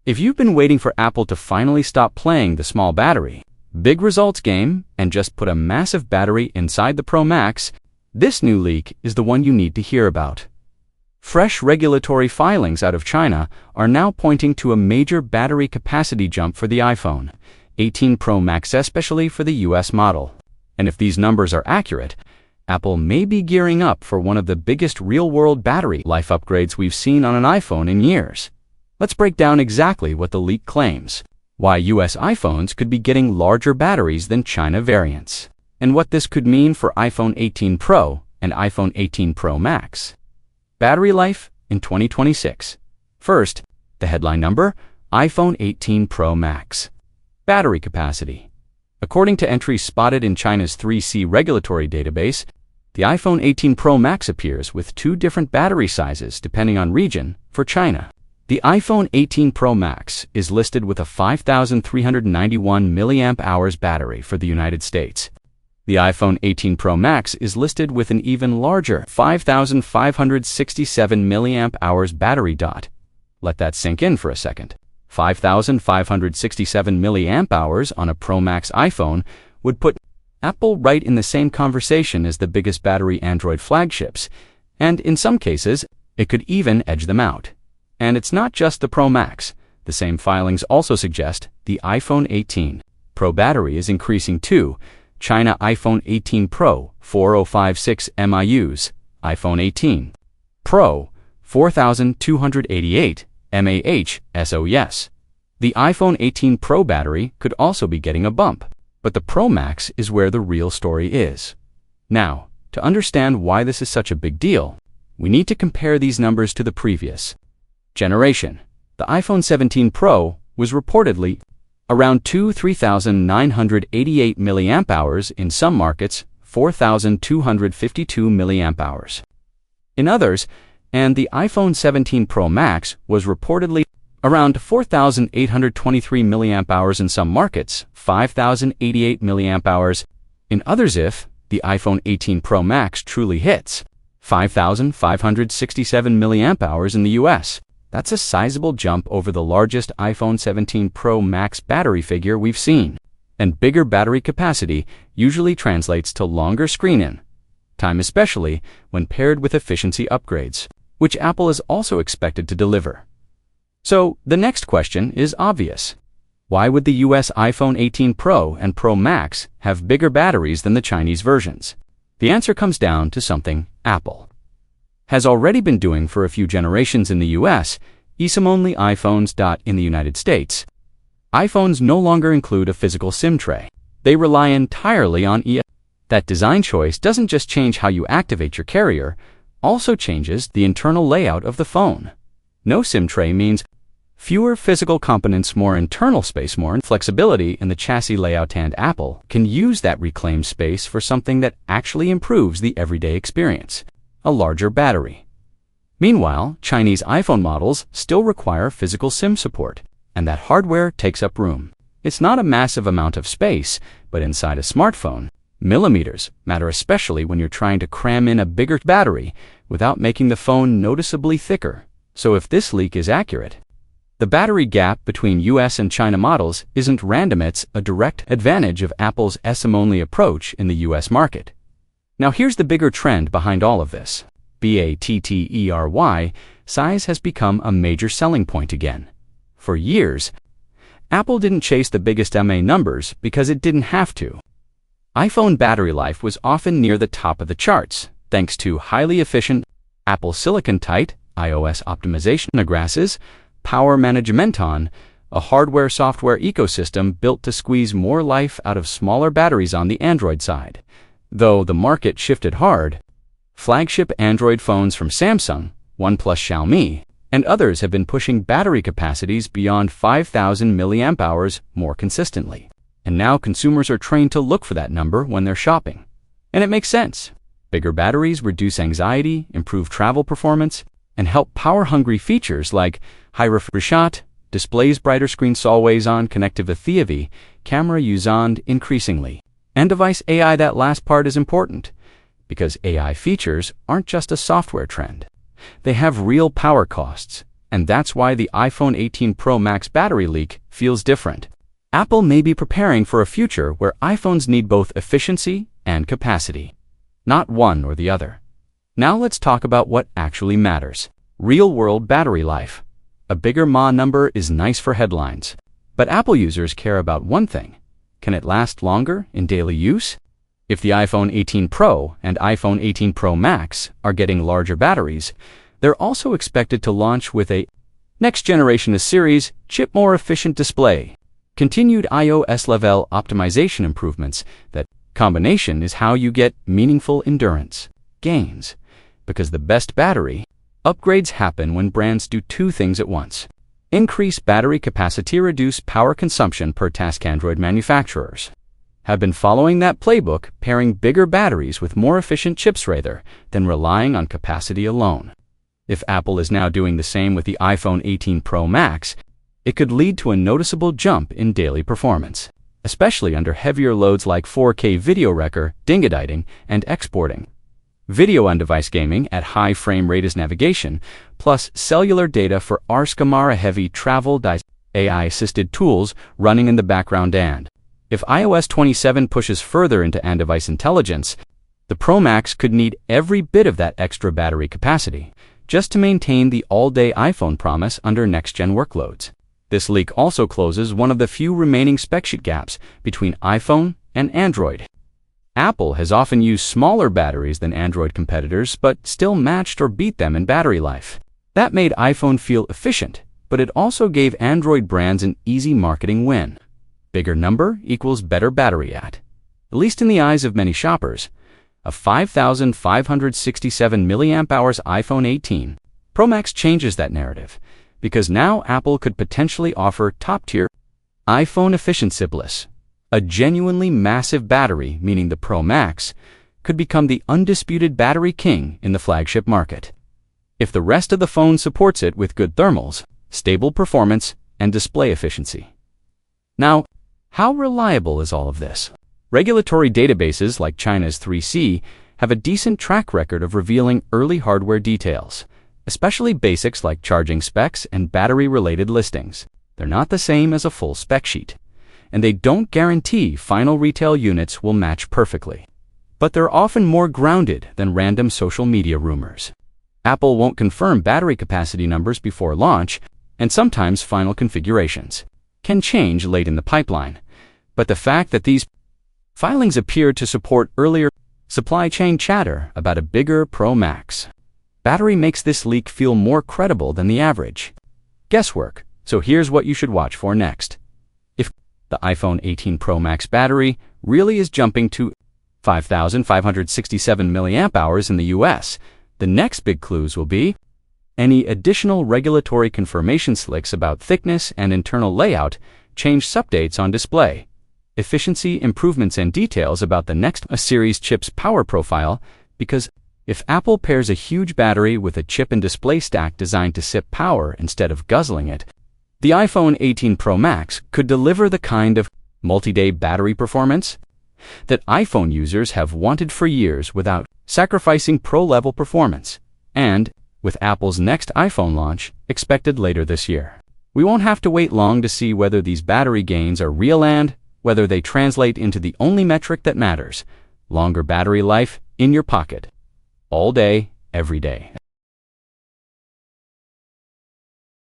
If you've been waiting for Apple to finally stop playing the small battery, big results game and just put a massive battery inside the Pro Max, this new leak is the one you need to hear about. Fresh regulatory filings out of China are now pointing to a major battery capacity jump for the iPhone 18 Pro Max, especially for the US model. And if these numbers are accurate, Apple may be gearing up for one of the biggest real-world battery life upgrades we've seen on an iPhone in years. Let's break down exactly what the leak claims, why US iPhones could be getting larger batteries than China variants, and what this could mean for iPhone 18 Pro and iPhone 18 Pro Max. Battery life in 2026. First, the headline number, iPhone 18 Pro Max. Battery capacity. According to entries spotted in China's 3C regulatory database, the iPhone 18 Pro Max appears with two different battery sizes depending on region for China. The iPhone 18 Pro Max is listed with a 5,391 mAh battery for the United States. The iPhone 18 Pro Max is listed with an even larger 5,567 mAh battery. Let that sink in for a second. 5,567 mAh on a Pro Max iPhone would put Apple right in the same conversation as the biggest battery Android flagships, and in some cases, it could even edge them out. And it's not just the Pro Max. The same filings also suggest the iPhone 18 Pro battery is increasing too. China iPhone 18 Pro 4056 MIUs, iPhone 18 Pro 4288 mAh SOS. The iPhone 18 Pro battery could also be getting a bump, but the Pro Max is where the real story is. Now, to understand why this is such a big deal, we need to compare these numbers to the previous generation. The iPhone 17 Pro was reportedly around 3,988 mAh in some markets, 4,252 mAh in others, and the iPhone 17 Pro Max was reportedly around 4,823 mAh in some markets, 5,088 mAh in others. If the iPhone 18 Pro Max truly hits 5,567 mAh in the US, that's a sizable jump over the largest iPhone 17 Pro Max battery figure we've seen. And bigger battery capacity usually translates to longer screen-in time, especially when paired with efficiency upgrades, which Apple is also expected to deliver. So the next question is obvious. Why would the US iPhone 18 Pro and Pro Max have bigger batteries than the Chinese versions? The answer comes down to something Apple has already been doing for a few generations in the US, eSIM-only iPhones. In the United States, iPhones no longer include a physical SIM tray. They rely entirely on eSIM. That design choice doesn't just change how you activate your carrier, also changes the internal layout of the phone. No SIM tray means fewer physical components, more internal space, more flexibility in the chassis layout, and Apple can use that reclaimed space for something that actually improves the everyday experience. A larger battery. Meanwhile, Chinese iPhone models still require physical SIM support, and that hardware takes up room. It's not a massive amount of space, but inside a smartphone, millimeters matter, especially when you're trying to cram in a bigger battery without making the phone noticeably thicker. So if this leak is accurate, the battery gap between US and China models isn't random, it's a direct advantage of Apple's eSIM-only approach in the US market. Now here's the bigger trend behind all of this. Battery size has become a major selling point again. For years, Apple didn't chase the biggest MA numbers because it didn't have to. iPhone battery life was often near the top of the charts, thanks to highly efficient Apple Silicon tight iOS optimization grasses, power management on a hardware-software ecosystem built to squeeze more life out of smaller batteries on the Android side. Though the market shifted hard, flagship Android phones from Samsung, OnePlus, Xiaomi, and others have been pushing battery capacities beyond 5,000 mAh more consistently. And now consumers are trained to look for that number when they're shopping. And it makes sense. Bigger batteries reduce anxiety, improve travel performance, and help power-hungry features like high refresh rate, displays, brighter screens, always-on connectivity, camera use on increasingly. And device AI, that last part is important, because AI features aren't just a software trend. They have real power costs, And that's why the iPhone 18 Pro Max battery leak feels different. Apple may be preparing for a future where iPhones need both efficiency and capacity, not one or the other. Now let's talk about what actually matters. Real-world battery life. A bigger mAh number is nice for headlines, but Apple users care about one thing. Can it last longer in daily use? If the iPhone 18 Pro and iPhone 18 Pro Max are getting larger batteries, they're also expected to launch with a next-generation series chip more efficient display. Continued iOS level optimization improvements. That combination is how you get meaningful endurance gains, because the best battery upgrades happen when brands do two things at once. Increase battery capacity, reduce power consumption per task. Android manufacturers have been following that playbook, pairing bigger batteries with more efficient chips rather than relying on capacity alone. If Apple is now doing the same with the iPhone 18 Pro Max, it could lead to a noticeable jump in daily performance, especially under heavier loads like 4K video recording, editing, and exporting. Video on-device gaming at high frame rate navigation, plus cellular data for RSCAMARA-heavy travel AI-assisted tools running in the background. And if iOS 27 pushes further into on-device intelligence, the Pro Max could need every bit of that extra battery capacity just to maintain the all-day iPhone promise under next-gen workloads. This leak also closes one of the few remaining spec sheet gaps between iPhone and Android. Apple has often used smaller batteries than Android competitors, but still matched or beat them in battery life. That made iPhone feel efficient, but it also gave Android brands an easy marketing win. Bigger number equals better battery at least in the eyes of many shoppers. A 5,567 mAh iPhone 18 Pro Max changes that narrative, because now Apple could potentially offer top-tier iPhone efficiency bliss. A genuinely massive battery, meaning the Pro Max, could become the undisputed battery king in the flagship market. If the rest of the phone supports it with good thermals, stable performance, and display efficiency. Now, how reliable is all of this? Regulatory databases like China's 3C have a decent track record of revealing early hardware details, especially basics like charging specs and battery-related listings. They're not the same as a full spec sheet, and they don't guarantee final retail units will match perfectly. But they're often more grounded than random social media rumors. Apple won't confirm battery capacity numbers before launch, and sometimes final configurations can change late in the pipeline. But the fact that these filings appear to support earlier supply chain chatter about a bigger Pro Max battery makes this leak feel more credible than the average guesswork. So here's what you should watch for next. If the iPhone 18 Pro Max battery really is jumping to 5,567 mAh in the US, the next big clues will be any additional regulatory confirmation slicks about thickness and internal layout, change updates on display, efficiency improvements, and details about the next series chip's power profile. Because if Apple pairs a huge battery with a chip and display stack designed to sip power instead of guzzling it, the iPhone 18 Pro Max could deliver the kind of multi-day battery performance that iPhone users have wanted for years without sacrificing pro-level performance. And with Apple's next iPhone launch expected later this year, we won't have to wait long to see whether these battery gains are real and whether they translate into the only metric that matters: longer battery life in your pocket, all day, every day.